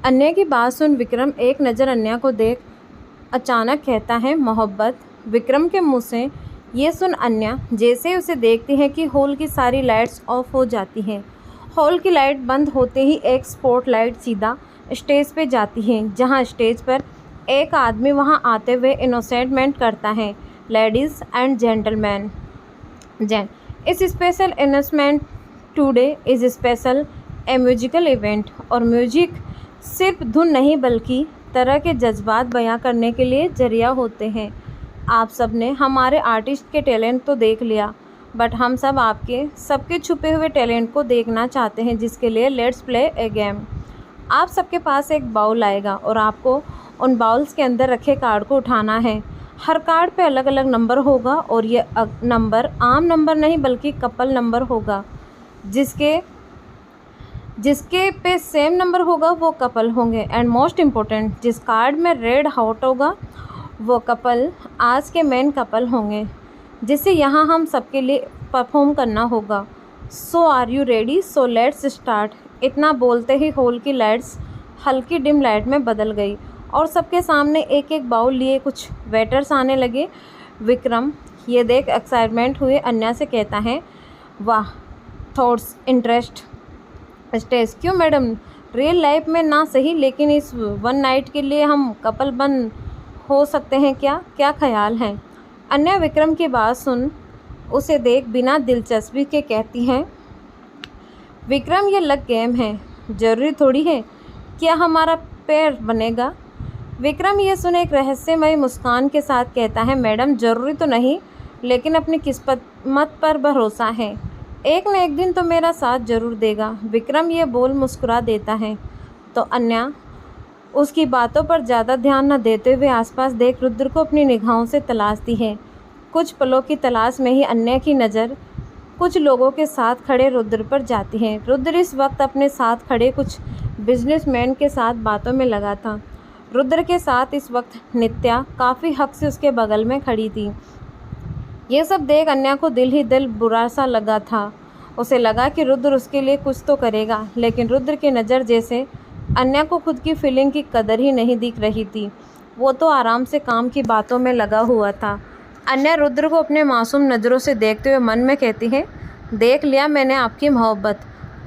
अन्य की बात सुन विक्रम एक नज़र अन्य को देख अचानक कहता है मोहब्बत। विक्रम के मुंह से ये सुन अन्य जैसे ही उसे देखती है कि हॉल की सारी लाइट्स ऑफ हो जाती हैं। हॉल की लाइट बंद होते ही एक स्पॉट लाइट सीधा स्टेज पे जाती है, जहां स्टेज पर एक आदमी वहां आते हुए इनोसेंटमेंट करता है। लेडीज़ एंड जेंटलमैन, इस special announcement today is special A musical event. और म्यूजिक सिर्फ धुन नहीं बल्कि तरह के जज्बात बयां करने के लिए जरिया होते हैं। आप सब ने हमारे आर्टिस्ट के टैलेंट तो देख लिया, बट हम सब आपके सबके छुपे हुए टैलेंट को देखना चाहते हैं, जिसके लिए लेट्स प्ले ए गेम। आप सबके पास एक बाउल आएगा और आपको उन बाउल्स के अंदर रखे कार्ड को उठाना है। हर कार्ड पे अलग अलग नंबर होगा और ये नंबर आम नंबर नहीं बल्कि कपल नंबर होगा। जिसके पे सेम नंबर होगा वो कपल होंगे। एंड मोस्ट इम्पोर्टेंट, जिस कार्ड में रेड हार्ट होगा वो कपल आज के मेन कपल होंगे, जिसे यहाँ हम सबके लिए परफॉर्म करना होगा। So are you ready? So let's start. इतना बोलते ही हॉल की लाइट्स हल्की डिम लाइट में बदल गई और सबके सामने एक एक बाउल लिए कुछ वेटर्स आने लगे। विक्रम ये देख एक्साइटमेंट हुए अन्या से कहता है, वाह, थॉट्स इंटरेस्ट स्टेज क्यों मैडम? रियल लाइफ में ना सही लेकिन इस वन नाइट के लिए हम कपल बन हो सकते हैं क्या? क्या ख्याल है? अन्या विक्रम की बात सुन उसे देख बिना दिलचस्पी के कहती हैं, विक्रम ये लग गेम है, ज़रूरी थोड़ी है क्या हमारा पेयर बनेगा? विक्रम ये सुने एक रहस्यमय मुस्कान के साथ कहता है, मैडम ज़रूरी तो नहीं लेकिन अपनी किस्मत पर भरोसा है, एक न एक दिन तो मेरा साथ ज़रूर देगा। विक्रम ये बोल मुस्कुरा देता है तो अन्या उसकी बातों पर ज़्यादा ध्यान न देते हुए आसपास देख रुद्र को अपनी निगाहों से तलाशती है। कुछ पलों की तलाश में ही अन्या की नज़र कुछ लोगों के साथ खड़े रुद्र पर जाती है। रुद्र इस वक्त अपने साथ खड़े कुछ बिजनेसमैन के साथ बातों में लगा था। रुद्र के साथ इस वक्त नित्या काफ़ी हक से उसके बगल में खड़ी थी। ये सब देख अन्या को दिल ही दिल बुरा सा लगा था। उसे लगा कि रुद्र उसके लिए कुछ तो करेगा, लेकिन रुद्र की नज़र जैसे अन्या को खुद की फीलिंग की कदर ही नहीं दिख रही थी। वो तो आराम से काम की बातों में लगा हुआ था। अन्या रुद्र को अपने मासूम नज़रों से देखते हुए मन में कहती है, देख लिया मैंने आपकी मोहब्बत,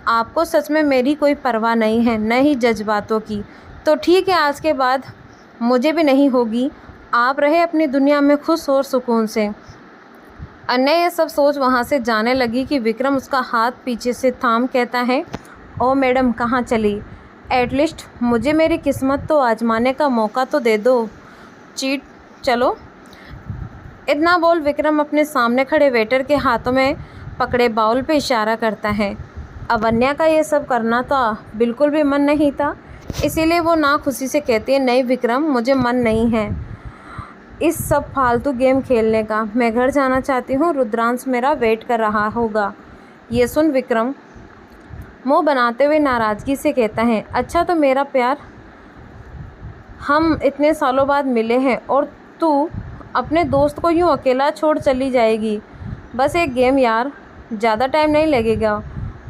आपको सच में मेरी कोई परवाह नहीं है, न ही जज्बातों की। तो ठीक है, आज के बाद मुझे भी नहीं होगी। आप रहे अपनी दुनिया में खुश और सुकून से। अन्या ये सब सोच वहाँ से जाने लगी कि विक्रम उसका हाथ पीछे से थाम कहता है, ओ मैडम कहाँ चली? एटलीस्ट मुझे मेरी किस्मत तो आजमाने का मौका तो दे दो, चीट चलो। इतना बोल विक्रम अपने सामने खड़े वेटर के हाथों में पकड़े बाउल पे इशारा करता है। अब अन्या का ये सब करना तो बिल्कुल भी मन नहीं था, इसीलिए वो ना खुशी से कहती है, नहीं विक्रम मुझे मन नहीं है इस सब फालतू गेम खेलने का, मैं घर जाना चाहती हूँ, रुद्रांश मेरा वेट कर रहा होगा। ये सुन विक्रम मुँह बनाते हुए नाराज़गी से कहता है, अच्छा तो मेरा प्यार, हम इतने सालों बाद मिले हैं और तू अपने दोस्त को यूँ अकेला छोड़ चली जाएगी? बस एक गेम यार, ज़्यादा टाइम नहीं लगेगा,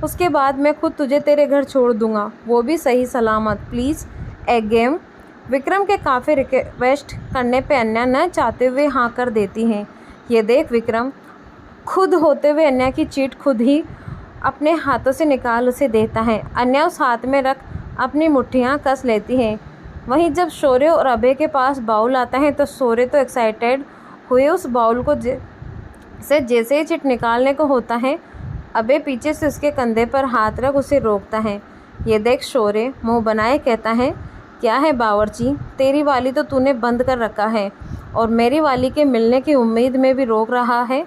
उसके बाद मैं खुद तुझे तेरे घर छोड़ दूँगा, वो भी सही सलामत। प्लीज़ एक गेम। विक्रम के काफ़ी रिक्वेस्ट करने पे अन्या न चाहते हुए हाँ कर देती हैं। ये देख विक्रम खुद होते हुए अन्या की चीट खुद ही अपने हाथों से निकाल उसे देता है। अन्या उस हाथ में रख अपनी मुट्ठियाँ कस लेती है। वहीं जब शौर्य और अभय के पास बाउल आता है तो शौर्य तो एक्साइटेड हुए उस बाउल को से जैसे ही चिट निकालने को होता है, अभय पीछे से उसके कंधे पर हाथ रख उसे रोकता है। ये देख शौर्य मुंह बनाए कहता है, क्या है बावर्ची, तेरी वाली तो तूने बंद कर रखा है और मेरी वाली के मिलने की उम्मीद में भी रोक रहा है।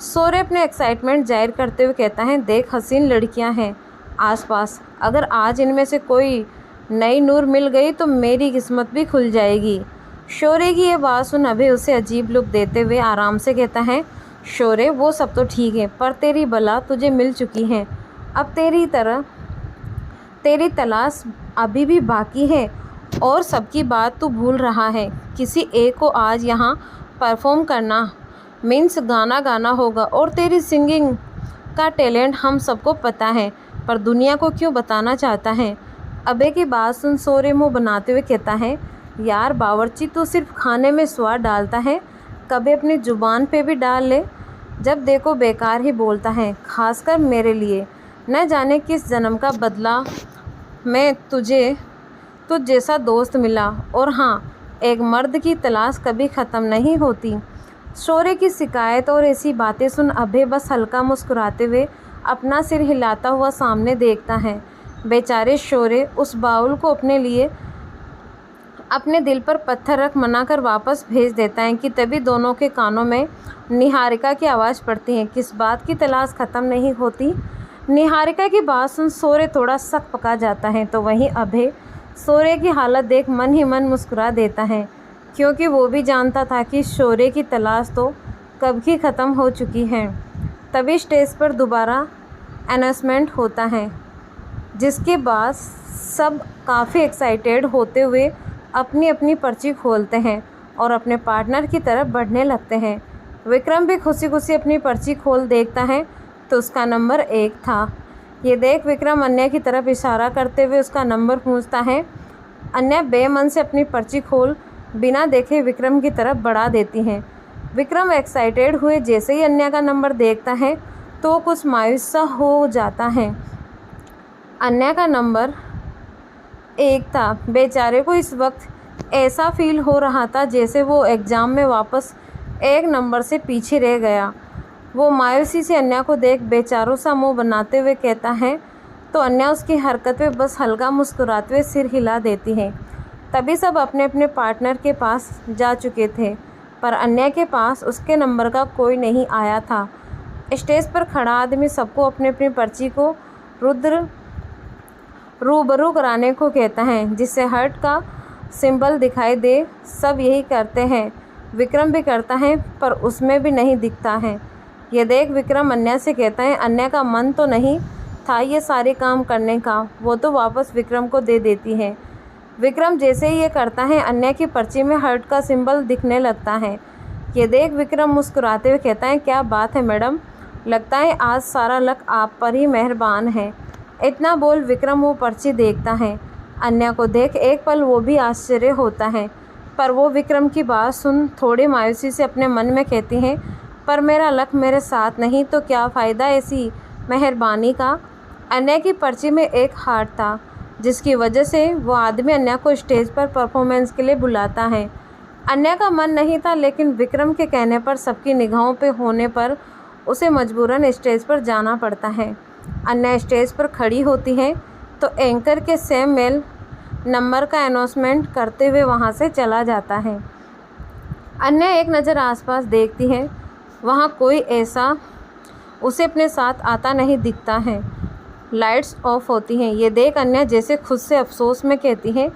शौर्य अपने एक्साइटमेंट जाहिर करते हुए कहता है, देख हसीन लड़कियां हैं आसपास, अगर आज इनमें से कोई नई नूर मिल गई तो मेरी किस्मत भी खुल जाएगी। शौर्य की ये बात सुन अभय उसे अजीब लुक देते हुए आराम से कहता है, शौर्य वो सब तो ठीक है पर तेरी बला तुझे मिल चुकी है, अब तेरी तलाश अभी भी बाकी है और सबकी बात तू भूल रहा है। किसी एक को आज यहाँ परफॉर्म करना मीन्स गाना गाना होगा और तेरी सिंगिंग का टैलेंट हम सबको पता है, पर दुनिया को क्यों बताना चाहता है? अभय की बात सुन शौर्य मुँह बनाते हुए कहता है, यार बावर्ची तो सिर्फ खाने में स्वाद डालता है, कभी अपनी ज़ुबान पे भी डाल ले। जब देखो बेकार ही बोलता है, खासकर मेरे लिए। न जाने किस जन्म का बदला मैं तुझ जैसा दोस्त मिला। और हाँ, एक मर्द की तलाश कभी ख़त्म नहीं होती। शौर्य की शिकायत और ऐसी बातें सुन अभय बस हल्का मुस्कुराते हुए अपना सिर हिलाता हुआ सामने देखता है। बेचारे शौर्य उस बाउल को अपने दिल पर पत्थर रख मनाकर वापस भेज देता है कि तभी दोनों के कानों में निहारिका की आवाज़ पड़ती है। किस बात की तलाश ख़त्म नहीं होती। निहारिका की बात सुन शौर्य थोड़ा सक पका जाता है, तो वहीं अभय शौर्य की हालत देख मन ही मन मुस्कुरा देता है, क्योंकि वो भी जानता था कि शौर्य की तलाश तो कब की ख़त्म हो चुकी है। तभी स्टेज पर दोबारा अनाउंसमेंट होता है, जिसके बाद सब काफ़ी एक्साइटेड होते हुए अपनी अपनी पर्ची खोलते हैं और अपने पार्टनर की तरफ बढ़ने लगते हैं। विक्रम भी खुशी खुशी अपनी पर्ची खोल देखता है तो उसका नंबर 1 था। ये देख विक्रम अन्या की तरफ इशारा करते हुए उसका नंबर पूछता है। अन्या बेमन से अपनी पर्ची खोल बिना देखे विक्रम की तरफ बढ़ा देती हैं। विक्रम एक्साइटेड हुए जैसे ही अन्या का नंबर देखता है तो कुछ मायूस सा हो जाता है। अन्या का नंबर 1 था। बेचारे को इस वक्त ऐसा फील हो रहा था जैसे वो एग्ज़ाम में वापस 1 नंबर से पीछे रह गया। वो मायूसी से अन्या को देख बेचारों सा मुंह बनाते हुए कहता है, तो अन्या उसकी हरकत पे बस हल्का मुस्कुराते हुए सिर हिला देती है। तभी सब अपने अपने पार्टनर के पास जा चुके थे, पर अन्या के पास उसके नंबर का कोई नहीं आया था। स्टेज पर खड़ा आदमी सबको अपनी अपनी पर्ची को रूबरू कराने को कहता है, जिससे हार्ट का सिंबल दिखाई दे। सब यही करते हैं। विक्रम भी करता है, पर उसमें भी नहीं दिखता है। ये देख विक्रम अन्या से कहता है, अन्या का मन तो नहीं था ये सारे काम करने का, वो तो वापस विक्रम को दे देती है। विक्रम जैसे ही ये करता है, अन्या की पर्ची में हार्ट का सिंबल दिखने लगता है। ये देख विक्रम मुस्कुराते हुए कहता है, क्या बात है मैडम, लगता है आज सारा लक आप पर ही मेहरबान है। इतना बोल विक्रम वो पर्ची देखता है। अन्या को देख एक पल वो भी आश्चर्य होता है, पर वो विक्रम की बात सुन थोड़ी मायूसी से अपने मन में कहती हैं, पर मेरा लक मेरे साथ नहीं तो क्या फ़ायदा ऐसी मेहरबानी का। अन्या की पर्ची में एक हार्ट था, जिसकी वजह से वो आदमी अन्या को स्टेज पर परफॉर्मेंस के लिए बुलाता है। अन्या का मन नहीं था, लेकिन विक्रम के कहने पर सबकी निगाहों पे होने पर उसे मजबूरन स्टेज पर जाना पड़ता है। अन्या स्टेज पर खड़ी होती है तो एंकर के सेम मेल नंबर का अनाउंसमेंट करते हुए वहाँ से चला जाता है। अन्या एक नज़र आसपास देखती है, वहाँ कोई ऐसा उसे अपने साथ आता नहीं दिखता है। लाइट्स ऑफ होती हैं। ये देख अन्या जैसे खुद से अफसोस में कहती है,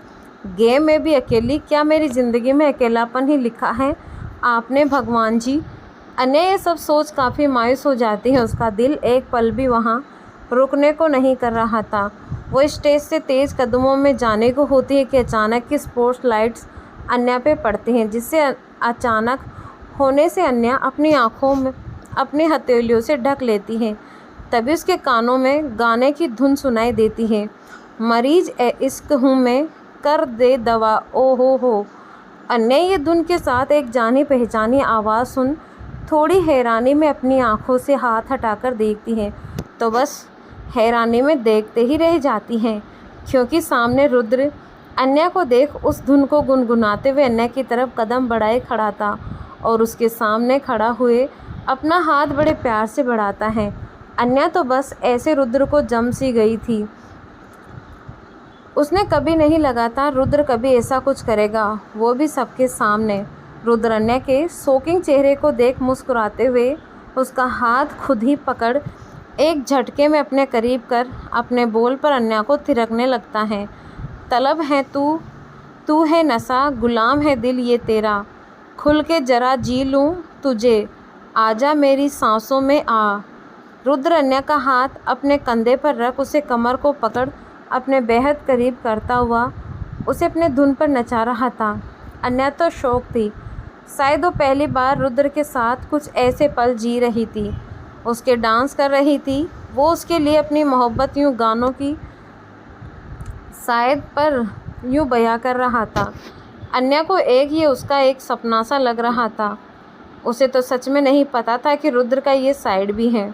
गेम में भी अकेली, क्या मेरी ज़िंदगी में अकेलापन ही लिखा है आपने भगवान जी। अन्या ये सब सोच काफ़ी मायूस हो जाती है। उसका दिल एक पल भी वहाँ रुकने को नहीं कर रहा था। वो स्टेज से तेज़ कदमों में जाने को होती है कि अचानक की स्पॉट लाइट्स अन्या पे पड़ती हैं, जिससे अचानक होने से अन्या अपनी आँखों में अपनी हथेलियों से ढक लेती है। तभी उसके कानों में गाने की धुन सुनाई देती है, मरीज ए इश्क हूँ मैं, कर दे दवा ओ हो। अन्या ये धुन के साथ एक जानी पहचानी आवाज़ सुन थोड़ी हैरानी में अपनी आँखों से हाथ हटाकर देखती है, तो बस हैरानी में देखते ही रह जाती हैं, क्योंकि सामने रुद्र अन्या को देख उस धुन को गुनगुनाते हुए अन्या की तरफ कदम बढ़ाए खड़ा था और उसके सामने खड़ा हुए अपना हाथ बड़े प्यार से बढ़ाता है। अन्या तो बस ऐसे रुद्र को जम सी गई थी। उसने कभी नहीं लगा था रुद्र कभी ऐसा कुछ करेगा, वो भी सबके सामने। रुद्र अन्या के शोकिंग चेहरे को देख मुस्कुराते हुए उसका हाथ खुद ही पकड़ एक झटके में अपने करीब कर अपने बोल पर अन्या को थिरकने लगता है। तलब है तू है नशा, गुलाम है दिल ये तेरा, खुल के जरा जी लूँ तुझे, आजा मेरी सांसों में आ। रुद्र अन्या का हाथ अपने कंधे पर रख उसे कमर को पकड़ अपने बेहद करीब करता हुआ उसे अपने धुन पर नचा रहा था। अन्या तो शौक थी, शायद वो पहली बार रुद्र के साथ कुछ ऐसे पल जी रही थी, उसके डांस कर रही थी। वो उसके लिए अपनी मोहब्बत यूँ गानों की शायद पर यूँ बयां कर रहा था। अन्या को ये उसका एक सपना सा लग रहा था। उसे तो सच में नहीं पता था कि रुद्र का ये साइड भी है।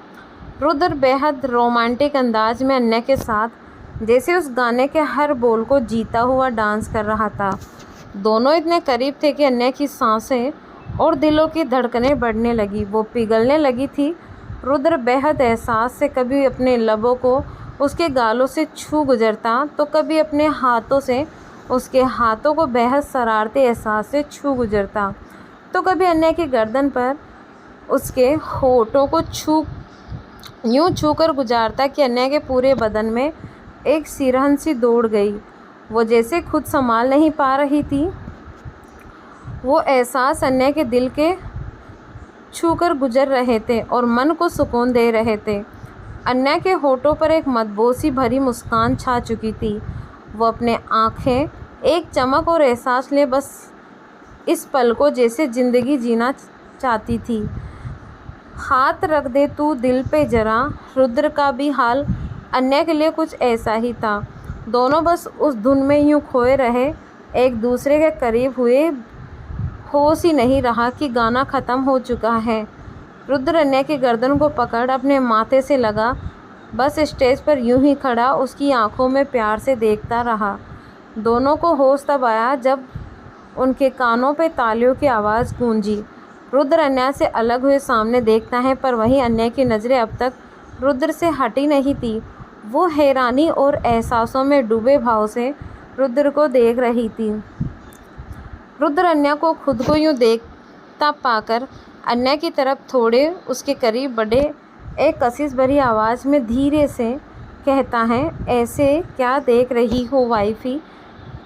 रुद्र बेहद रोमांटिक अंदाज में अन्या के साथ जैसे उस गाने के हर बोल को जीता हुआ डांस कर रहा था। दोनों इतने करीब थे कि अन्या की सांसें और दिलों की धड़कनें बढ़ने लगी, वो पिघलने लगी थी। रुद्र बेहद एहसास से कभी अपने लबों को उसके गालों से छू गुजरता तो कभी अपने हाथों से उसके हाथों को बेहद शरारती एहसास से छू गुजरता, तो कभी अन्य की गर्दन पर उसके होठों को यूँ छू कर गुजारता कि अन्य के पूरे बदन में एक सिरहन सी दौड़ गई। वो जैसे खुद संभाल नहीं पा रही थी। वो एहसास अन्य के दिल के छू कर गुजर रहे थे और मन को सुकून दे रहे थे। अन्या के होठों पर एक मदबोसी भरी मुस्कान छा चुकी थी। वो अपने आँखें एक चमक और एहसास ले बस इस पल को जैसे ज़िंदगी जीना चाहती थी। हाथ रख दे तू दिल पे जरा, रुद्र का भी हाल अन्या के लिए कुछ ऐसा ही था। दोनों बस उस धुन में यूँ खोए रहे, एक दूसरे के करीब हुए। होश ही नहीं रहा कि गाना ख़त्म हो चुका है। रुद्र अन्या की गर्दन को पकड़ अपने माथे से लगा, बस स्टेज पर यूं ही खड़ा उसकी आंखों में प्यार से देखता रहा। दोनों को होश तब आया जब उनके कानों पे तालियों की आवाज़ गूंजी। रुद्र अन्या से अलग हुए सामने देखता है, पर वहीं अन्या की नज़रें अब तक रुद्र से हटी नहीं थी। वो हैरानी और एहसासों में डूबे भाव से रुद्र को देख रही थी। रुद्र अन्या को खुद को यूँ देखता पाकर अन्या की तरफ थोड़े उसके करीब बढ़े। एक कशिश भरी आवाज़ में धीरे से कहता है, ऐसे क्या देख रही हो वाइफी,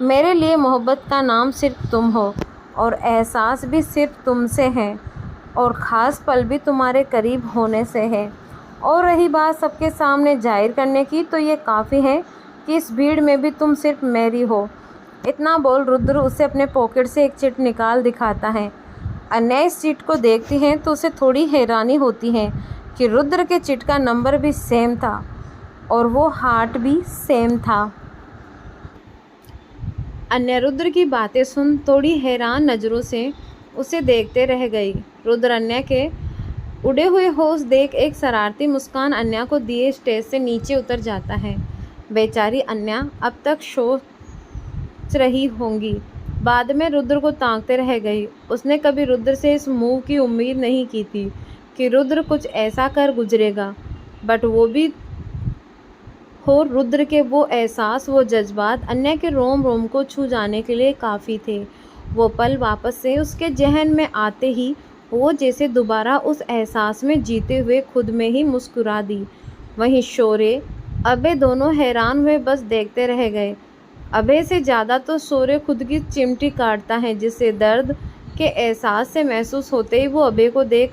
मेरे लिए मोहब्बत का नाम सिर्फ तुम हो और एहसास भी सिर्फ तुमसे है और ख़ास पल भी तुम्हारे करीब होने से है। और रही बात सबके सामने जाहिर करने की, तो ये काफ़ी है कि इस भीड़ में भी तुम सिर्फ मेरी हो। इतना बोल रुद्र उसे अपने पॉकेट से एक चिट निकाल दिखाता है। अन्या इस चिट को देखती है तो उसे थोड़ी हैरानी होती है कि रुद्र के चिट का नंबर भी सेम था और वो हार्ट भी सेम था। अन्या रुद्र की बातें सुन थोड़ी हैरान नज़रों से उसे देखते रह गई। रुद्र अन्या के उड़े हुए होश देख एक शरारती मुस्कान अन्या को दिए स्टेज से नीचे उतर जाता है। बेचारी अन्या अब तक सोच रही होंगी, बाद में रुद्र को ताकते रह गई। उसने कभी रुद्र से इस मूव की उम्मीद नहीं की थी कि रुद्र कुछ ऐसा कर गुजरेगा, बट वो भी हो रुद्र के वो एहसास, वो जज्बात अन्या के रोम रोम को छू जाने के लिए काफ़ी थे। वो पल वापस से उसके जहन में आते ही वो जैसे दोबारा उस एहसास में जीते हुए खुद में ही मुस्कुरा दी। वहीं शौर्य अभय दोनों हैरान हुए बस देखते रह गए। अभय से ज़्यादा तो शौर्य खुद की चिमटी काटता है, जिससे दर्द के एहसास से महसूस होते ही वो अभय को देख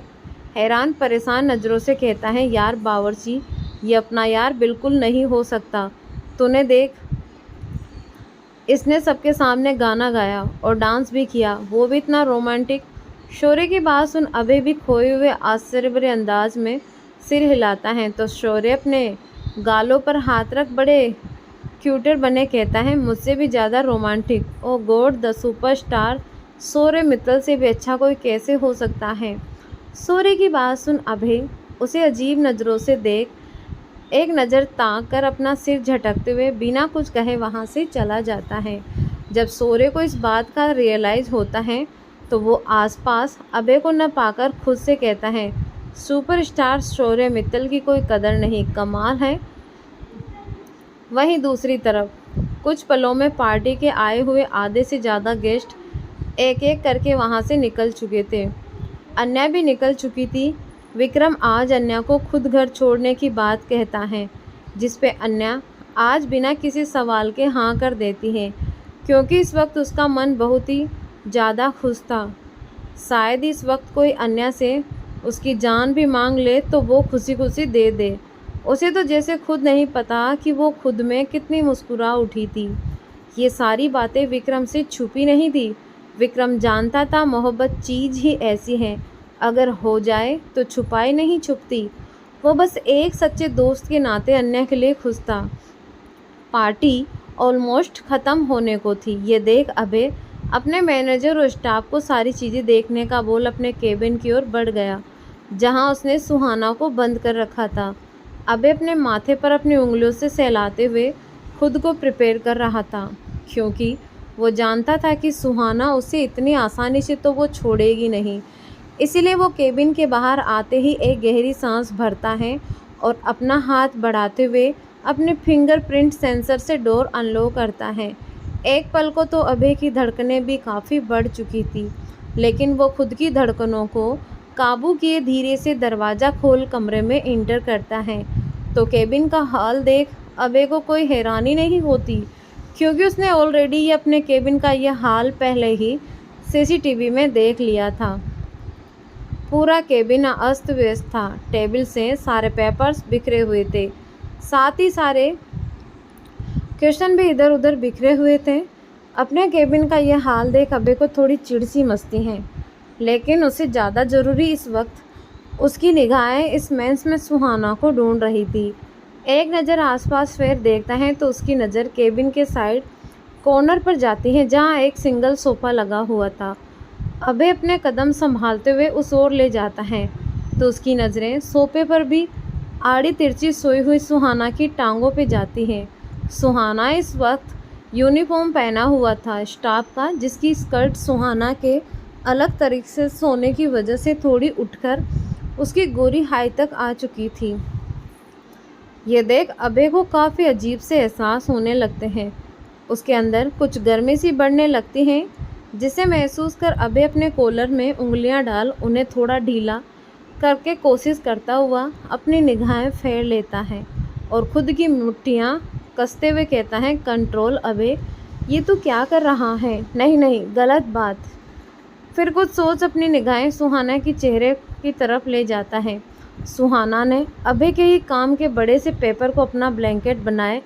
हैरान परेशान नज़रों से कहता है, यार बावर्ची, ये अपना यार बिल्कुल नहीं हो सकता। तूने देख, इसने सबके सामने गाना गाया और डांस भी किया, वो भी इतना रोमांटिक। शौर्य की बात सुन अभय भी खोए हुए आश्चर्य भरे अंदाज में सिर हिलाता है, तो शौर्य अपने गालों पर हाथ रख बड़े क्यूटर बने कहता है, मुझसे भी ज़्यादा romantic. Oh God, the superstar Shaurya Mittal से भी अच्छा कोई कैसे हो सकता है। शौर्य की बात सुन अभय उसे अजीब नज़रों से देख एक नज़र ताक कर अपना सिर झटकते हुए बिना कुछ कहे वहाँ से चला जाता है। जब शौर्य को इस बात का रियलाइज़ होता है तो वो आसपास अभय को न पाकर खुद से कहता है, सुपरस्टार शौर्य मित्तल की कोई कदर नहीं, कमाल है। वहीं दूसरी तरफ कुछ पलों में पार्टी के आए हुए आधे से ज़्यादा गेस्ट एक एक करके वहाँ से निकल चुके थे। अन्या भी निकल चुकी थी। विक्रम आज अन्या को खुद घर छोड़ने की बात कहता है, जिस पे अन्या आज बिना किसी सवाल के हाँ कर देती है, क्योंकि इस वक्त उसका मन बहुत ही ज़्यादा खुश था। शायद इस वक्त कोई अन्या से उसकी जान भी मांग ले तो वो खुशी खुशी दे दे। उसे तो जैसे खुद नहीं पता कि वो खुद में कितनी मुस्कुरा उठी थी। ये सारी बातें विक्रम से छुपी नहीं थी। विक्रम जानता था मोहब्बत चीज़ ही ऐसी है, अगर हो जाए तो छुपाई नहीं छुपती। वो बस एक सच्चे दोस्त के नाते अन्या के लिए खुश था। पार्टी ऑलमोस्ट ख़त्म होने को थी। ये देख अभय अपने मैनेजर और स्टाफ को सारी चीज़ें देखने का बोल अपने केबिन की ओर बढ़ गया, जहां उसने सुहाना को बंद कर रखा था। अभय अपने माथे पर अपनी उंगलियों से सहलाते हुए खुद को प्रिपेयर कर रहा था, क्योंकि वो जानता था कि सुहाना उसे इतनी आसानी से तो वो छोड़ेगी नहीं। इसीलिए वो केबिन के बाहर आते ही एक गहरी सांस भरता है और अपना हाथ बढ़ाते हुए अपने फिंगरप्रिंट सेंसर से डोर अनलॉक करता है। एक पल को तो अभय की धड़कनें भी काफ़ी बढ़ चुकी थी, लेकिन वो खुद की धड़कनों को काबू किए धीरे से दरवाज़ा खोल कमरे में इंटर करता है। तो केबिन का हाल देख अभय को कोई हैरानी नहीं होती, क्योंकि उसने ऑलरेडी ही अपने केबिन का यह हाल पहले ही सीसीटीवी में देख लिया था। पूरा केबिन अस्त व्यस्त था। टेबल से सारे पेपर्स बिखरे हुए थे, साथ ही सारे क्वेश्चन भी इधर उधर बिखरे हुए थे। अपने केबिन का यह हाल देख अभय को थोड़ी चिढ़ सी मचती है, लेकिन उससे ज़्यादा ज़रूरी इस वक्त उसकी निगाहें इस मेंस में सुहाना को ढूंढ रही थी। एक नज़र आसपास फिर देखता है तो उसकी नज़र केबिन के साइड कॉर्नर पर जाती है, जहां एक सिंगल सोफ़ा लगा हुआ था। अभय अपने कदम संभालते हुए उस ओर ले जाता है तो उसकी नज़रें सोफे पर भी आड़ी तिरछी सोई हुई सुहाना की टांगों पे जाती है। सुहाना इस वक्त यूनिफॉर्म पहना हुआ था स्टाफ का, जिसकी स्कर्ट सुहाना के अलग तरीके से सोने की वजह से थोड़ी उठकर उसकी गोरी हाई तक आ चुकी थी। ये देख अभय को काफ़ी अजीब से एहसास होने लगते हैं। उसके अंदर कुछ गर्मी सी बढ़ने लगती है, जिसे महसूस कर अभय अपने कॉलर में उंगलियां डाल उन्हें थोड़ा ढीला करके कोशिश करता हुआ अपनी निगाहें फेर लेता है और खुद की मुट्ठियां कसते हुए कहता है, कंट्रोल अभय, ये तू क्या कर रहा है? नहीं नहीं, गलत बात। फिर कुछ सोच अपनी निगाहें सुहाना की चेहरे की तरफ ले जाता है। सुहाना ने अभय के ही काम के बड़े से पेपर को अपना ब्लैंकेट बनाए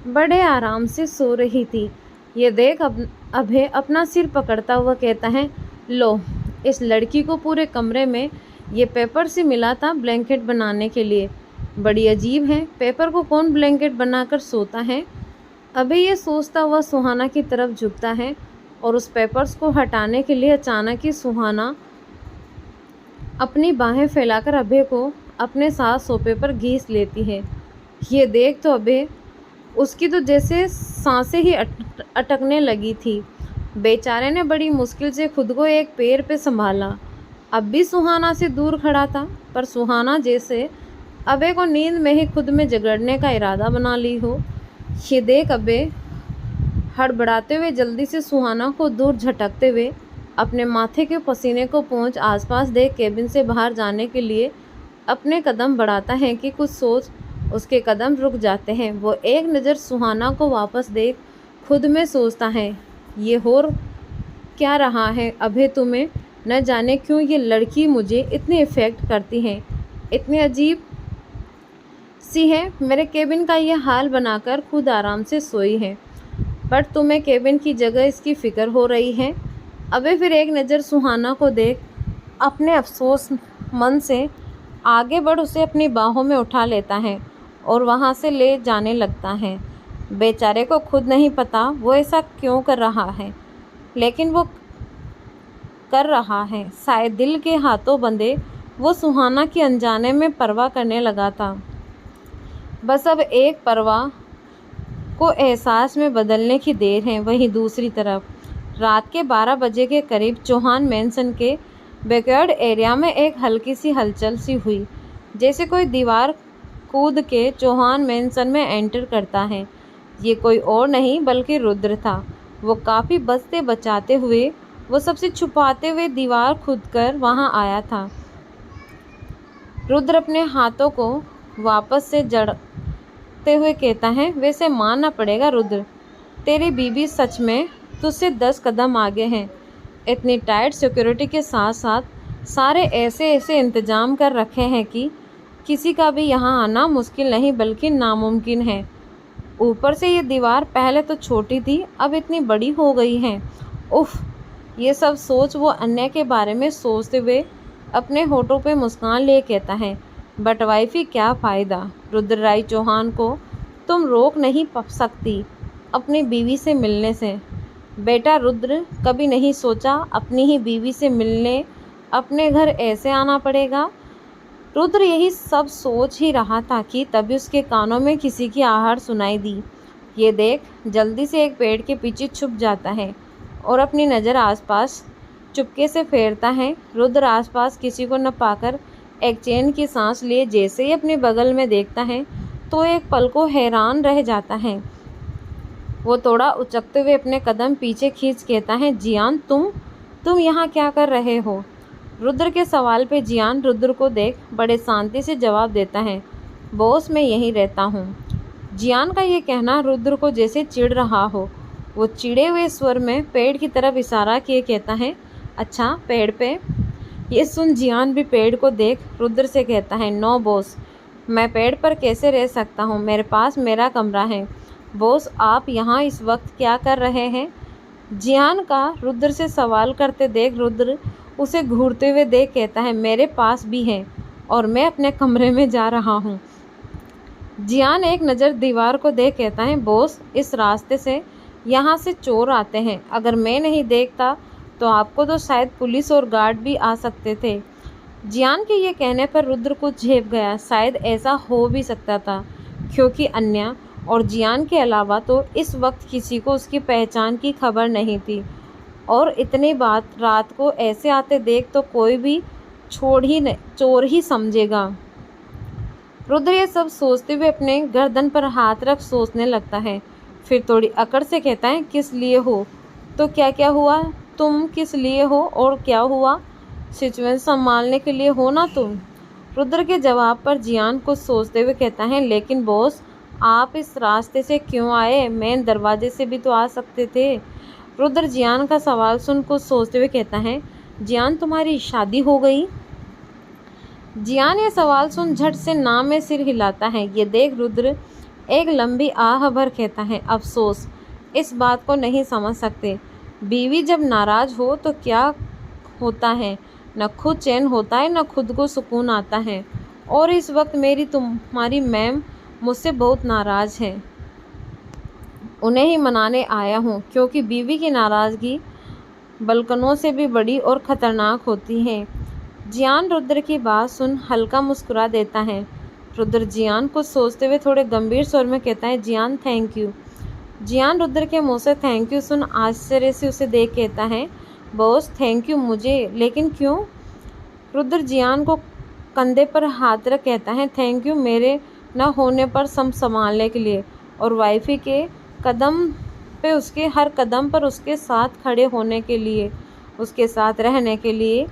बड़े आराम से सो रही थी। ये देख अभय अपना सिर पकड़ता हुआ कहता है, लो, इस लड़की को पूरे कमरे में ये पेपर से मिला था ब्लैंकेट बनाने के लिए। बड़ी अजीब है, पेपर को कौन ब्लैंकेट बनाकर सोता है? अभय ये सोचता हुआ सुहाना की तरफ झुकता है और उस पेपर्स को हटाने के लिए अचानक ही सुहाना अपनी बाहें फैलाकर अभय को अपने साथ सोफे पर घीस लेती है। ये देख तो अभय उसकी तो जैसे सांसें ही अटकने लगी थी। बेचारे ने बड़ी मुश्किल से खुद को एक पैर पे संभाला। अब भी सुहाना से दूर खड़ा था, पर सुहाना जैसे अभय को नींद में ही खुद में जगड़ने का इरादा बना ली हो। ये देख अभय हड़बड़ाते हुए जल्दी से सुहाना को दूर झटकते हुए अपने माथे के पसीने को पोंछ आसपास देख केबिन से बाहर जाने के लिए अपने कदम बढ़ाता है कि कुछ सोच उसके कदम रुक जाते हैं। वो एक नज़र सुहाना को वापस देख खुद में सोचता है, ये हो क्या रहा है अभय? तुम्हें न जाने क्यों ये लड़की मुझे इतने इफ़ेक्ट करती है, इतनी अजीब सी है। मेरे केबिन का ये हाल बनाकर खुद आराम से सोई है, पर तुम्हें केबिन की जगह इसकी फ़िक्र हो रही है। अबे फिर एक नज़र सुहाना को देख अपने अफसोस मन से आगे बढ़ उसे अपनी बाहों में उठा लेता है और वहाँ से ले जाने लगता है। बेचारे को खुद नहीं पता वो ऐसा क्यों कर रहा है, लेकिन वो कर रहा है। शायद दिल के हाथों बंधे वो सुहाना की अनजाने में परवाह करने लगा था। बस अब एक परवाह को एहसास में बदलने की देर है। वहीं दूसरी तरफ रात के 12 बजे के करीब चौहान मैंसन के बैकयार्ड एरिया में एक हल्की सी हलचल सी हुई, जैसे कोई दीवार कूद के चौहान मैंसन में एंटर करता है। ये कोई और नहीं बल्कि रुद्र था। वो काफ़ी बचते बचाते हुए, वो सबसे छुपाते हुए दीवार कूदकर वहाँ आया था। रुद्र अपने हाथों को वापस से जड़ते हुए कहता है, वैसे मानना पड़ेगा रुद्र, तेरी बीबी सच में तुझसे 10 कदम आगे हैं। इतनी टाइट सिक्योरिटी के साथ साथ सारे ऐसे ऐसे इंतजाम कर रखे हैं कि किसी का भी यहाँ आना मुश्किल नहीं बल्कि नामुमकिन है। ऊपर से ये दीवार पहले तो छोटी थी, अब इतनी बड़ी हो गई है। उफ, ये सब सोच वो अन्य के बारे में सोचते हुए अपने होठों पे मुस्कान लिए कहता है, बट वाइफी क्या फ़ायदा, रुद्र राय चौहान को तुम रोक नहीं सकती। अपनी बीवी से मिलने से। बेटा रुद्र, कभी नहीं सोचा अपनी ही बीवी से मिलने अपने घर ऐसे आना पड़ेगा। रुद्र यही सब सोच ही रहा था कि तभी उसके कानों में किसी की आहट सुनाई दी। ये देख, जल्दी से एक पेड़ के पीछे छुप जाता है और अपनी नज़र आसपास चुपके से फेरता है। रुद्र आसपास किसी को न पाकर एक चैन की सांस लिए जैसे ही अपने बगल में देखता है तो एक पल को हैरान रह जाता है। वो थोड़ा उचकते हुए अपने कदम पीछे खींच कहता है, जियान, तुम यहाँ क्या कर रहे हो? रुद्र के सवाल पे जियान रुद्र को देख बड़े शांति से जवाब देता है, बॉस, मैं यहीं रहता हूँ। जियान का ये कहना रुद्र को जैसे चिढ़ रहा हो। वो चिढ़े हुए स्वर में पेड़ की तरफ इशारा किए कहता है, अच्छा, पेड़ पे? ये सुन जियान भी पेड़ को देख रुद्र से कहता है, नो बॉस, मैं पेड़ पर कैसे रह सकता हूँ? मेरे पास मेरा कमरा है। बॉस, आप यहाँ इस वक्त क्या कर रहे हैं? जियान का रुद्र से सवाल करते देख रुद्र उसे घूरते हुए देख कहता है, मेरे पास भी है और मैं अपने कमरे में जा रहा हूँ। जियान एक नज़र दीवार को देख कहता है, बॉस, इस रास्ते से यहाँ से चोर आते हैं। अगर मैं नहीं देखता तो आपको तो शायद पुलिस और गार्ड भी आ सकते थे। जियान के ये कहने पर रुद्र कुछ झेप गया। शायद ऐसा हो भी सकता था क्योंकि अन्या और जियान के अलावा तो इस वक्त किसी को उसकी पहचान की खबर नहीं थी और इतनी बात रात को ऐसे आते देख तो कोई भी चोर ही समझेगा। रुद्र ये सब सोचते हुए अपने गर्दन पर हाथ रख सोचने लगता है। फिर थोड़ी अकड़ से कहता है, किस लिए हो? तो क्या हुआ? तुम किस लिए हो और क्या हुआ? सिचुएशन संभालने के लिए हो ना तुम? रुद्र के जवाब पर जियान कुछ सोचते हुए कहता है, लेकिन बॉस, आप इस रास्ते से क्यों आए? मेन दरवाजे से भी तो आ सकते थे। रुद्र जियान का सवाल सुन कुछ सोचते हुए कहता है, जियान, तुम्हारी शादी हो गई? जियान ये सवाल सुन झट से ना में सिर हिलाता है। ये देख रुद्र एक लंबी आह भर कहता है, अफसोस, इस बात को नहीं समझ सकते। बीवी जब नाराज़ हो तो क्या होता है, न खुद चैन होता है न खुद को सुकून आता है। और इस वक्त तुम्हारी मैम मुझसे बहुत नाराज़ है। उन्हें ही मनाने आया हूँ क्योंकि बीवी की नाराज़गी बलकनों से भी बड़ी और ख़तरनाक होती है। जियान रुद्र की बात सुन हल्का मुस्कुरा देता है। रुद्र जियान कुछ सोचते हुए थोड़े गंभीर स्वर में कहता है, जियान, थैंक यू। जियान रुद्र के मुंह से थैंक यू सुन आश्चर्य से उसे देख कहता है, बॉस, थैंक यू मुझे, लेकिन क्यों? रुद्र जियान को कंधे पर हाथ रख कहता है, थैंक यू मेरे न होने पर संभालने के लिए और वाइफी के कदम पे उसके हर कदम पर उसके साथ खड़े होने के लिए, उसके साथ रहने के लिए।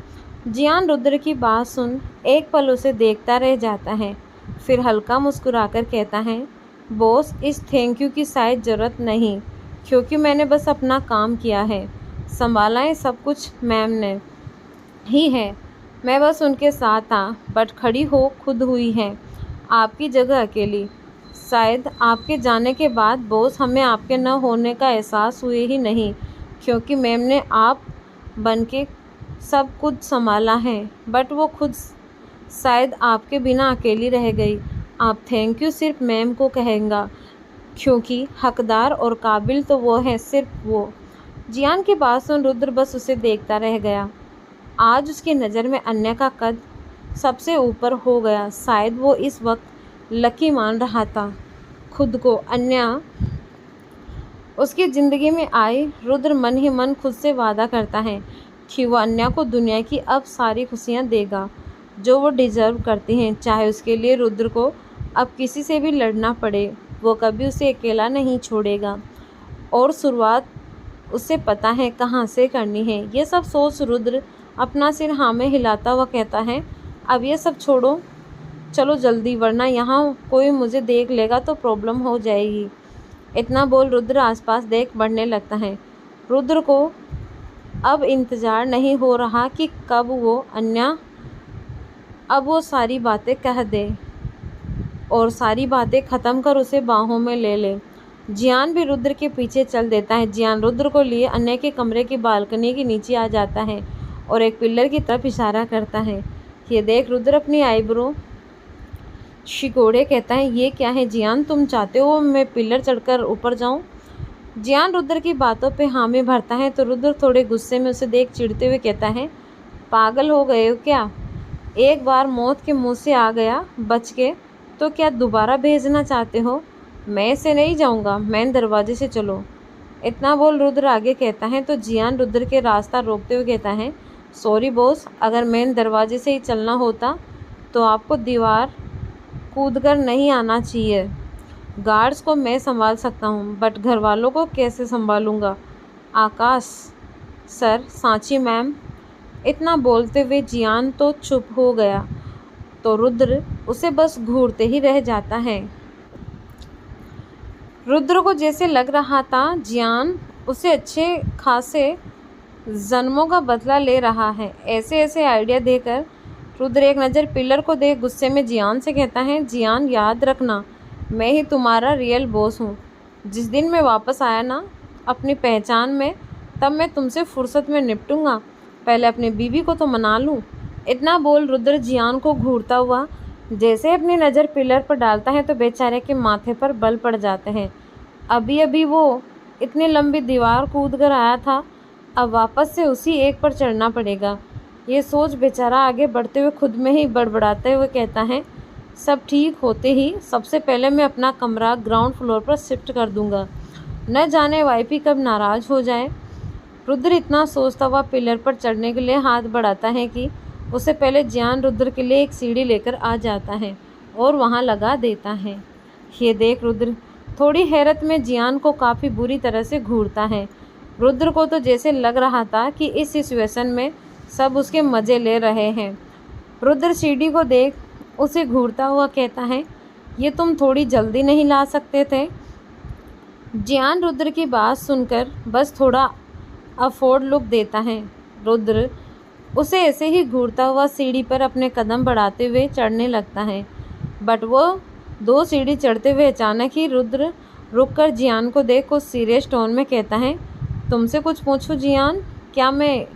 जियान रुद्र की बात सुन एक पल उसे देखता रह जाता है, फिर हल्का मुस्कुराकर कहता है, बॉस, इस थैंक यू की शायद ज़रूरत नहीं क्योंकि मैंने बस अपना काम किया है। संभाला है सब कुछ मैम ने ही है, मैं बस उनके साथ था। बट खड़ी हो खुद हुई है आपकी जगह अकेली। शायद आपके जाने के बाद बॉस हमें आपके न होने का एहसास हुए ही नहीं क्योंकि मैम ने आप बन के सब कुछ संभाला है। बट वो खुद शायद आपके बिना अकेली रह गई। आप थैंक यू सिर्फ मैम को कहेंगा क्योंकि हकदार और काबिल तो वो है, सिर्फ वो। जियान की बात सुन रुद्र बस उसे देखता रह गया। आज उसकी नज़र में अन्या का कद सबसे ऊपर हो गया। शायद वो इस वक्त लकी मान रहा था खुद को। अन्या उसकी ज़िंदगी में आई। रुद्र मन ही मन खुद से वादा करता है कि वो अन्या को दुनिया की अब सारी खुशियाँ देगा जो वो डिज़र्व करती हैं, चाहे उसके लिए रुद्र को अब किसी से भी लड़ना पड़े। वो कभी उसे अकेला नहीं छोड़ेगा और शुरुआत उसे पता है कहाँ से करनी है। ये सब सोच रुद्र अपना सिर हाँ में हिलाता हुआ कहता है, अब ये सब छोड़ो, चलो जल्दी, वरना यहाँ कोई मुझे देख लेगा तो प्रॉब्लम हो जाएगी। इतना बोल रुद्र आसपास देख बढ़ने लगता है। रुद्र को अब इंतज़ार नहीं हो रहा कि कब वो अन्या अब वो सारी बातें कह दे और सारी बातें ख़त्म कर उसे बाहों में ले ले। जियान भी रुद्र के पीछे चल देता है। जियान रुद्र को लिए अन्य के कमरे की बालकनी के नीचे आ जाता है और एक पिलर की तरफ इशारा करता है। ये देख रुद्र अपनी आईब्रो शिकोड़े कहता है, ये क्या है जियान, तुम चाहते हो मैं पिलर चढ़कर ऊपर जाऊं? जियान रुद्र की बातों पे हामी भरता है तो रुद्र थोड़े गुस्से में उसे देख चिढ़ते हुए कहता है, पागल हो गए हो क्या? एक बार मौत के मुंह से आ गया बच के, तो क्या दोबारा भेजना चाहते हो? मैं से नहीं जाऊंगा, मेन दरवाजे से चलो। इतना बोल रुद्र आगे कहता है तो जियान रुद्र के रास्ता रोकते हुए कहता है, सॉरी बॉस, अगर मेन दरवाजे से ही चलना होता तो आपको दीवार कूद कर नहीं आना चाहिए। गार्ड्स को मैं संभाल सकता हूँ, बट घर वालों को कैसे संभालूंगा? आकाश सर, सांची मैम। इतना बोलते हुए जियान तो चुप हो गया तो रुद्र उसे बस घूरते ही रह जाता है। रुद्र को जैसे लग रहा था जियान उसे अच्छे खासे जन्मों का बदला ले रहा है। ऐसे ऐसे आइडिया देकर रुद्र एक नज़र पिलर को देख गुस्से में जियान से कहता है, जियान याद रखना, मैं ही तुम्हारा रियल बॉस हूँ। जिस दिन मैं वापस आया ना अपनी पहचान में, तब मैं तुमसे फुर्सत में निपटूंगा। पहले अपनी बीवी को तो मना लूँ। इतना बोल रुद्र जियान को घूरता हुआ जैसे अपनी नज़र पिलर पर डालता है तो बेचारे के माथे पर बल पड़ जाते हैं। अभी अभी वो इतनी लंबी दीवार कूद कर आया था, अब वापस से उसी एक पर चढ़ना पड़ेगा। ये सोच बेचारा आगे बढ़ते हुए खुद में ही बड़बड़ाते हुए कहता है, सब ठीक होते ही सबसे पहले मैं अपना कमरा ग्राउंड फ्लोर पर शिफ्ट कर दूंगा, न जाने वाईपी कब नाराज़ हो जाए। रुद्र इतना सोचता हुआ पिलर पर चढ़ने के लिए हाथ बढ़ाता है कि उससे पहले जियान रुद्र के लिए एक सीढ़ी लेकर आ जाता है और वहाँ लगा देता है। ये देख रुद्र थोड़ी हैरत में जियान को काफ़ी बुरी तरह से घूरता है। रुद्र को तो जैसे लग रहा था कि इस सिचुएशन में सब उसके मज़े ले रहे हैं। रुद्र सीढ़ी को देख उसे घूरता हुआ कहता है, ये तुम थोड़ी जल्दी नहीं ला सकते थे? जियान रुद्र की बात सुनकर बस थोड़ा अफोर्ड लुक देता है। रुद्र उसे ऐसे ही घूरता हुआ सीढ़ी पर अपने कदम बढ़ाते हुए चढ़ने लगता है, बट वो 2 सीढ़ी चढ़ते हुए अचानक ही रुद्र रुककर जियान को देख कुछ सीरियस टोन में कहता है, तुमसे कुछ पूछूं जियान? क्या मैं?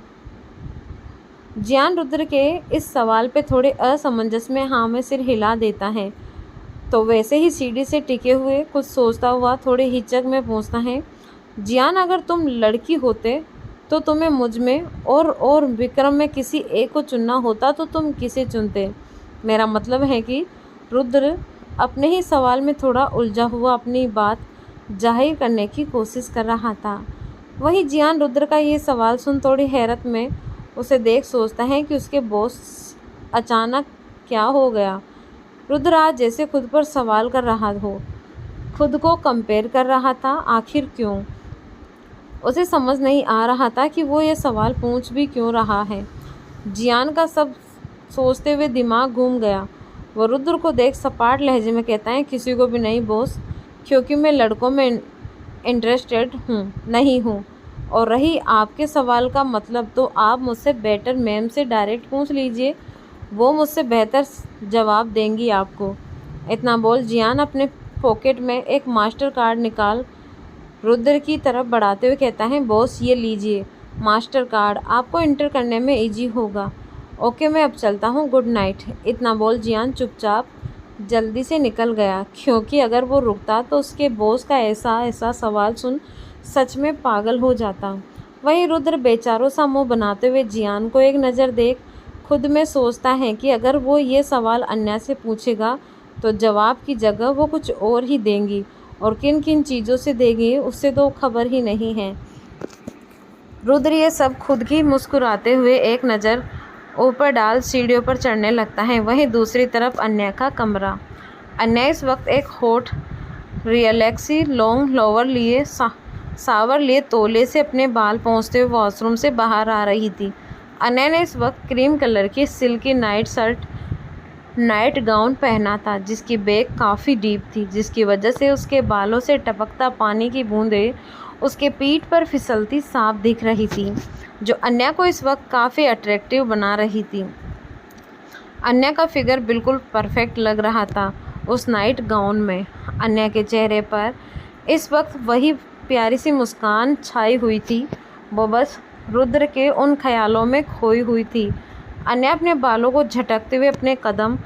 जियान रुद्र के इस सवाल पे थोड़े असमंजस में हाँ में सिर हिला देता है, तो वैसे ही सीढ़ी से टिके हुए कुछ सोचता हुआ थोड़े हिचक में पूछता है, जियान अगर तुम लड़की होते तो तुम्हें मुझ में और विक्रम में किसी एक को चुनना होता तो तुम किसे चुनते? मेरा मतलब है कि रुद्र अपने ही सवाल में थोड़ा उलझा हुआ अपनी बात जाहिर करने की कोशिश कर रहा था। वहीं जियान रुद्र का ये सवाल सुन थोड़ी हैरत में उसे देख सोचता है कि उसके बॉस अचानक क्या हो गया। रुद्र आज जैसे खुद पर सवाल कर रहा हो, खुद को कंपेयर कर रहा था। आखिर क्यों? उसे समझ नहीं आ रहा था कि वो ये सवाल पूछ भी क्यों रहा है। जियान का सब सोचते हुए दिमाग घूम गया। वो रुद्र को देख सपाट लहजे में कहता है, किसी को भी नहीं बॉस, क्योंकि मैं लड़कों में इंटरेस्टेड नहीं हूँ। और रही आपके सवाल का मतलब, तो आप मुझसे बेटर मैम से डायरेक्ट पूछ लीजिए, वो मुझसे बेहतर जवाब देंगी आपको। इतना बोल जियान अपने पॉकेट में एक मास्टर कार्ड निकाल रुद्र की तरफ बढ़ाते हुए कहता है, बॉस ये लीजिए मास्टर कार्ड, आपको इंटर करने में इजी होगा। ओके मैं अब चलता हूँ, गुड नाइट। इतना बोल जियान चुपचाप जल्दी से निकल गया, क्योंकि अगर वो रुकता तो उसके बॉस का ऐसा सवाल सुन सच में पागल हो जाता। वहीं रुद्र बेचारों सा मुँह बनाते हुए जियान को एक नज़र देख खुद में सोचता है कि अगर वो ये सवाल अन्या से पूछेगा तो जवाब की जगह वो कुछ और ही देंगी, और किन किन चीज़ों से देंगी उससे तो खबर ही नहीं है। रुद्र ये सब खुद ही मुस्कुराते हुए एक नज़र ऊपर डाल सीढ़ियों पर चढ़ने लगता है। वहीं दूसरी तरफ अन्या का कमरा। अन्या इस वक्त एक हॉट रिलैक्सी लॉन्ग लोअर लिए सावर लिए तोले से अपने बाल पोंछते हुए वॉशरूम से बाहर आ रही थी। अन्या ने इस वक्त क्रीम कलर की सिल्की नाइट गाउन पहना था, जिसकी बैक काफ़ी डीप थी, जिसकी वजह से उसके बालों से टपकता पानी की बूंदें उसके पीठ पर फिसलती साफ दिख रही थी, जो अन्या को इस वक्त काफ़ी अट्रैक्टिव बना रही थी। अन्या का फिगर बिल्कुल परफेक्ट लग रहा था उस नाइट गाउन में। अन्या के चेहरे पर इस वक्त वही प्यारी सी मुस्कान छाई हुई थी, वो बस रुद्र के उन ख्यालों में खोई हुई थी। अन्या अपने बालों को झटकते हुए अपने कदम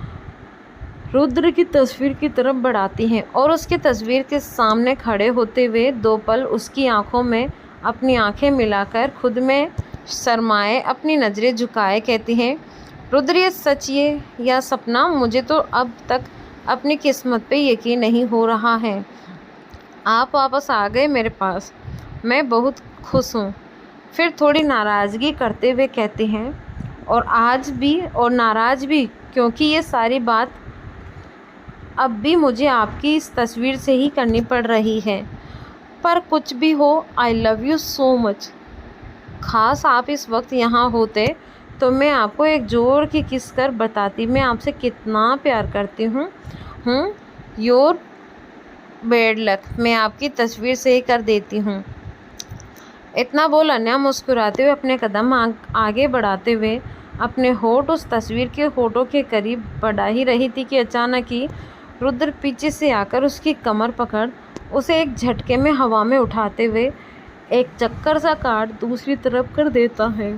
रुद्र की तस्वीर की तरफ बढ़ाती हैं और उसकी तस्वीर के सामने खड़े होते हुए 2 पल उसकी आंखों में अपनी आंखें मिलाकर खुद में शर्माए अपनी नज़रें झुकाए कहती हैं, रुद्र ये सच ये या सपना, मुझे तो अब तक अपनी किस्मत पे यकीन नहीं हो रहा है। आप वापस आ गए मेरे पास, मैं बहुत खुश हूँ। फिर थोड़ी नाराज़गी करते हुए कहते हैं, और आज भी और नाराज़ भी, क्योंकि ये सारी बात अब भी मुझे आपकी इस तस्वीर से ही करनी पड़ रही है। पर कुछ भी हो, I love you so much. ख़ास आप इस वक्त यहाँ होते तो मैं आपको एक जोर की किस कर बताती मैं आपसे कितना प्यार करती हूँ। योर बैड लक, मैं आपकी तस्वीर से ही कर देती हूँ। इतना बोल अन्या मुस्कुराते हुए अपने कदम आगे बढ़ाते हुए अपने होठ उस तस्वीर के होठों के करीब बढ़ा ही रही थी कि अचानक ही रुद्र पीछे से आकर उसकी कमर पकड़ उसे एक झटके में हवा में उठाते हुए एक चक्कर सा काट दूसरी तरफ कर देता है।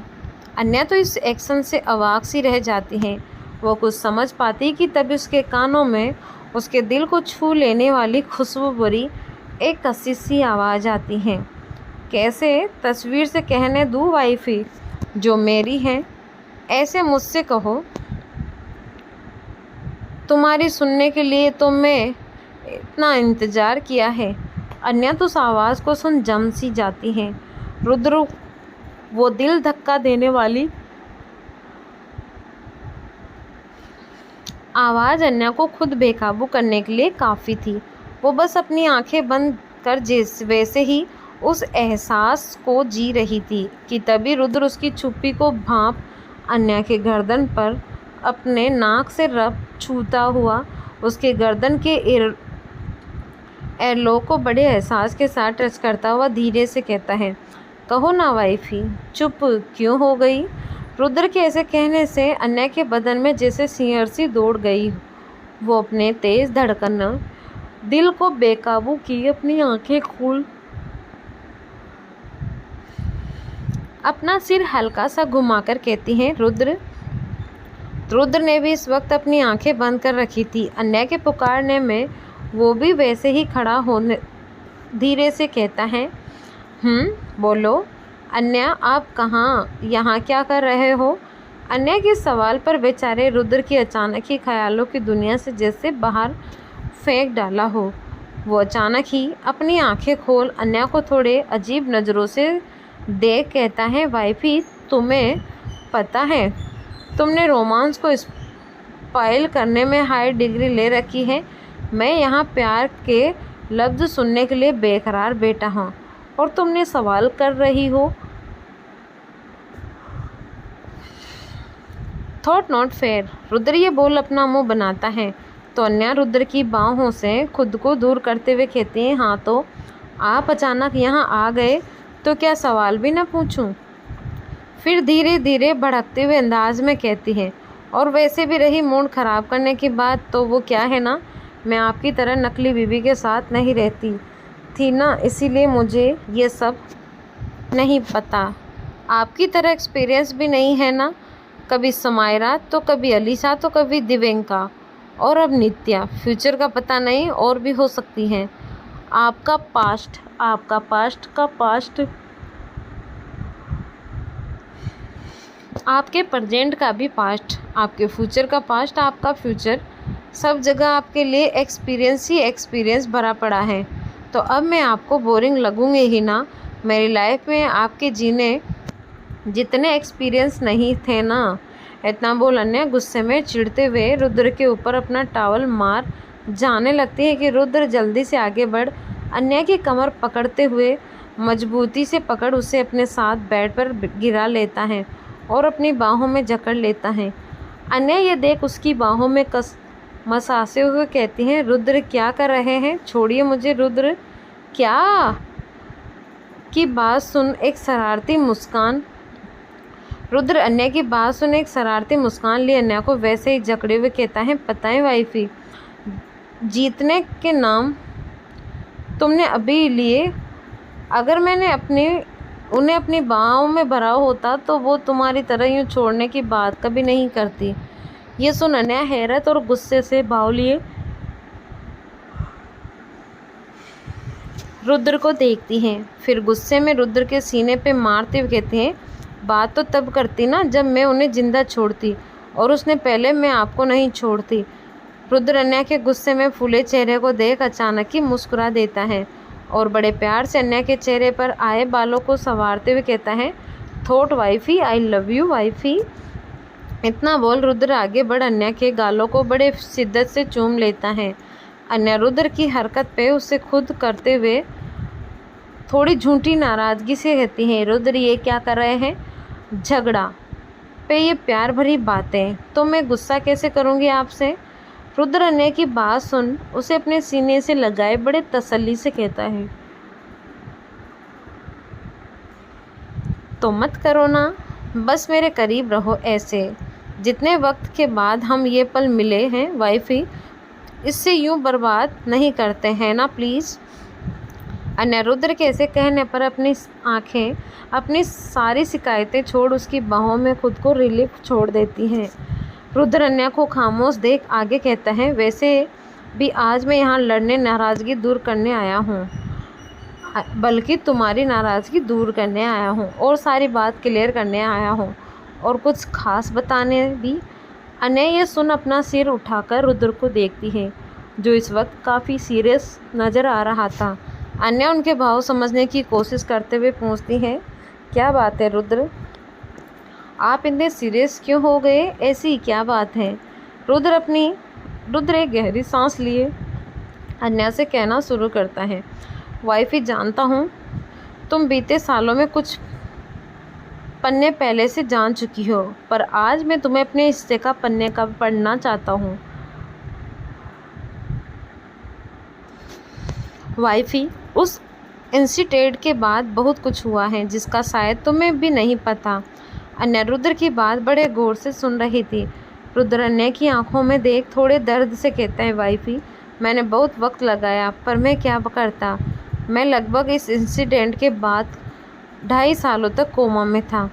अन्या तो इस एक्शन से अवाक सी रह जाती हैं। वो कुछ समझ पाती कि तभी उसके कानों में उसके दिल को छू लेने वाली खुशबू भरी एक कसी सी आवाज़ आती है, कैसे तस्वीर से कहने दूँ वाइफी जो मेरी है, ऐसे मुझसे कहो। तुम्हारी सुनने के लिए तो मैं इतना इंतज़ार किया है। अन्या तो उस आवाज़ को सुन जम सी जाती है। रुद्र वो दिल धक्का देने वाली आवाज़ अन्या को खुद बेकाबू करने के लिए काफ़ी थी। वो बस अपनी आंखें बंद कर जिस वैसे ही उस एहसास को जी रही थी कि तभी रुद्र उसकी छुपी को भांप अन्या के गर्दन पर अपने नाक से रब छूता हुआ उसके गर्दन के एरलो को बड़े एहसास के साथ टच करता हुआ धीरे से कहता है, कहो ना वाइफी, चुप क्यों हो गई। रुद्र के ऐसे कहने से अन्या के बदन में जैसे सिंहर सी दौड़ गई। वो अपने तेज़ धड़कन दिल को बेकाबू की अपनी आंखें खोल अपना सिर हल्का सा घुमाकर कहती हैं, रुद्र ने भी इस वक्त अपनी आंखें बंद कर रखी थी। अन्या के पुकारने में वो भी वैसे ही खड़ा होने धीरे से कहता है, बोलो अन्या, आप कहाँ यहाँ क्या कर रहे हो। अन्या के सवाल पर बेचारे रुद्र की अचानक ही ख्यालों की दुनिया से जैसे बाहर फेंक डाला हो। वो अचानक ही अपनी आंखें खोल अन्या को थोड़े अजीब नज़रों से देख कहता है, वाइफी तुम्हें पता है तुमने रोमांस को स्पॉइल करने में हाई डिग्री ले रखी है। मैं यहाँ प्यार के लफ्ज़ सुनने के लिए बेकरार बैठा हूँ और तुमने सवाल कर रही हो। थॉट नॉट फेयर, रुद्र ये बोल अपना मुंह बनाता है तो अन्या रुद्र की बाहों से खुद को दूर करते हुए कहती हैं, हाँ तो आप अचानक यहाँ आ गए तो क्या सवाल भी ना पूछूं। फिर धीरे धीरे भड़कते हुए अंदाज में कहती है, और वैसे भी रही मूड ख़राब करने की बात, तो वो क्या है ना, मैं आपकी तरह नकली बीवी के साथ नहीं रहती थी ना, इसीलिए मुझे ये सब नहीं पता। आपकी तरह एक्सपीरियंस भी नहीं है ना, कभी समायरा तो कभी अलीशा तो कभी दिव्यंका और अब नित्या। फ्यूचर का पता नहीं, और भी हो सकती हैं। आपका पास्ट का पास्ट, आपके प्रेजेंट का भी पास्ट, आपके फ्यूचर का पास्ट, आपका फ्यूचर, सब जगह आपके लिए एक्सपीरियंस ही एक्सपीरियंस भरा पड़ा है। तो अब मैं आपको बोरिंग लगूंगी ही ना। मेरी लाइफ में आपके जीने जितने एक्सपीरियंस नहीं थे ना। इतना बोल अन्या गुस्से में चिढ़ते हुए रुद्र के ऊपर अपना टॉवल मार जाने लगती है कि रुद्र जल्दी से आगे बढ़ अन्या की कमर पकड़ते हुए मजबूती से पकड़ उसे अपने साथ बेड पर गिरा लेता है और अपनी बाहों में जकड़ लेता है। अन्या ये देख उसकी बाहों में मसासे हुए कहती हैं, रुद्र क्या कर रहे हैं, छोड़िए मुझे। रुद्र क्या की बात सुन एक शरारती मुस्कान रुद्र अन्या की बात सुन एक शरारती मुस्कान लिए अन्या को वैसे ही जकड़े हुए कहता है, पता है वाइफी, जीतने के नाम तुमने अभी लिए, अगर मैंने उन्हें अपनी बाहों में भरा होता तो वो तुम्हारी तरह यूँ छोड़ने की बात कभी नहीं करती। ये सुन अनया हैरत और गुस्से से भाव लिए रुद्र को देखती हैं। फिर गुस्से में रुद्र के सीने पे मारते हुए कहते हैं, बात तो तब करती ना जब मैं उन्हें जिंदा छोड़ती, और उसने पहले मैं आपको नहीं छोड़ती। रुद्र अनया के गुस्से में फूले चेहरे को देख अचानक ही मुस्कुरा देता है और बड़े प्यार से अनया के चेहरे पर आए बालों को संवारते हुए कहता है, thought wifey, I love you wifey. इतना बोल रुद्र आगे बढ़ अनया के गालों को बड़े शिद्दत से चूम लेता है। अनया रुद्र की हरकत पे उसे खुद करते हुए थोड़ी झूठी नाराज़गी से कहती है, रुद्र ये क्या कर रहे हैं? झगड़ा पे ये प्यार भरी बातें, तो मैं गुस्सा कैसे करूँगी आपसे? रुद्र अनया की बात सुन उसे अपने सीने से लगाए बड़े तसल्ली से कहता है, तो मत करो ना, बस मेरे करीब रहो ऐसे। जितने वक्त के बाद हम ये पल मिले हैं वाइफी, इससे यूं बर्बाद नहीं करते हैं ना प्लीज़। अनया रुद्र के ऐसे कहने पर अपनी आंखें अपनी सारी शिकायतें छोड़ उसकी बाहों में खुद को रिलीफ छोड़ देती हैं। रुद्र अनया को खामोश देख आगे कहता है, वैसे भी आज मैं यहाँ लड़ने नाराज़गी दूर करने आया हूँ, बल्कि तुम्हारी नाराज़गी दूर करने आया हूँ और सारी बात क्लियर करने आया हूँ और कुछ खास बताने भी। अनया ये सुन अपना सिर उठाकर रुद्र को देखती है, जो इस वक्त काफ़ी सीरियस नज़र आ रहा था। अनया उनके भाव समझने की कोशिश करते हुए पूछती है, क्या बात है रुद्र, आप इतने सीरियस क्यों हो गए? ऐसी क्या बात है? रुद्र एक गहरी सांस लिए अनया से कहना शुरू करता है, वाइफी जानता हूँ तुम बीते सालों में कुछ पन्ने पहले से जान चुकी हो, पर आज मैं तुम्हें अपने हिस्से का पन्ने का पढ़ना चाहता हूँ। वाइफी, उस इंसिडेंट के बाद बहुत कुछ हुआ है जिसका शायद तुम्हें भी नहीं पता। अनया रुद्र की बात बड़े गौर से सुन रही थी। रुद्र अनया की आंखों में देख थोड़े दर्द से कहता है, वाइफी मैंने बहुत वक्त लगाया, पर मैं क्या करता। मैं लगभग इस इंसिडेंट के बाद 2.5 सालों तक कोमा में था।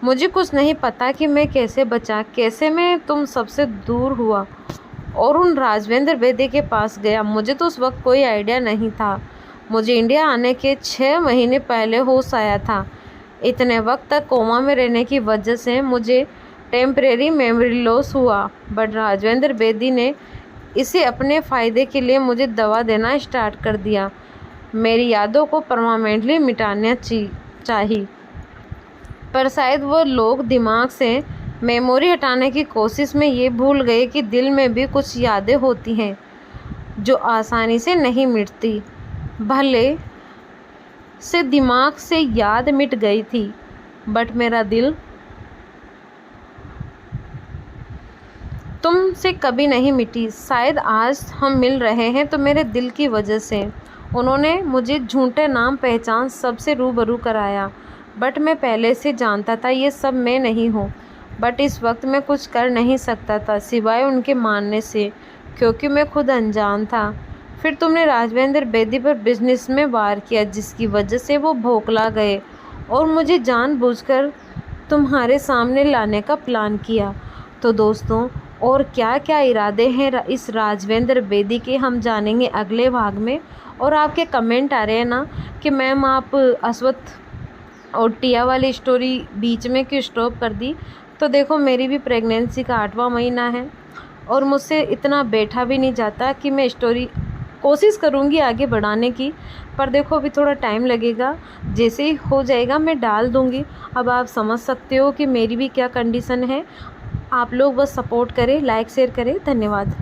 मुझे कुछ नहीं पता कि मैं कैसे बचा, कैसे मैं तुम सबसे दूर हुआ और उन राजवेंद्र बेदी के पास गया। मुझे तो उस वक्त कोई आइडिया नहीं था। मुझे इंडिया आने के 6 महीने पहले होश आया था। इतने वक्त तक कोमा में रहने की वजह से मुझे टेम्परेरी मेमोरी लॉस हुआ, बट राजवेंद्र बेदी ने इसे अपने फ़ायदे के लिए मुझे दवा देना स्टार्ट कर दिया। मेरी यादों को परमानेंटली मिटाना चाहिए, पर शायद वो लोग दिमाग से मेमोरी हटाने की कोशिश में ये भूल गए कि दिल में भी कुछ यादें होती हैं जो आसानी से नहीं मिटती। भले से दिमाग से याद मिट गई थी, बट मेरा दिल तुमसे कभी नहीं मिटी। शायद आज हम मिल रहे हैं तो मेरे दिल की वजह से। उन्होंने मुझे झूठे नाम पहचान सबसे रूबरू कराया, बट मैं पहले से जानता था ये सब मैं नहीं हूँ। बट इस वक्त मैं कुछ कर नहीं सकता था सिवाय उनके मानने से, क्योंकि मैं खुद अनजान था। फिर तुमने राजवेंद्र बेदी पर बिजनेस में वार किया, जिसकी वजह से वो भौंकला गए और मुझे जानबूझकर तुम्हारे सामने लाने का प्लान किया। तो दोस्तों, और क्या क्या इरादे हैं इस राजवेंद्र बेदी के, हम जानेंगे अगले भाग में। और आपके कमेंट आ रहे हैं ना कि मैम आप अश्वत्थ और टिया वाली स्टोरी बीच में क्यों स्टॉप कर दी। तो देखो, मेरी भी प्रेगनेंसी का 8वां महीना है और मुझसे इतना बैठा भी नहीं जाता कि मैं स्टोरी कोशिश करूँगी आगे बढ़ाने की, पर देखो अभी थोड़ा टाइम लगेगा। जैसे ही हो जाएगा मैं डाल दूँगी। अब आप समझ सकते हो कि मेरी भी क्या कंडीशन है। आप लोग बस सपोर्ट करें, लाइक शेयर करें। धन्यवाद।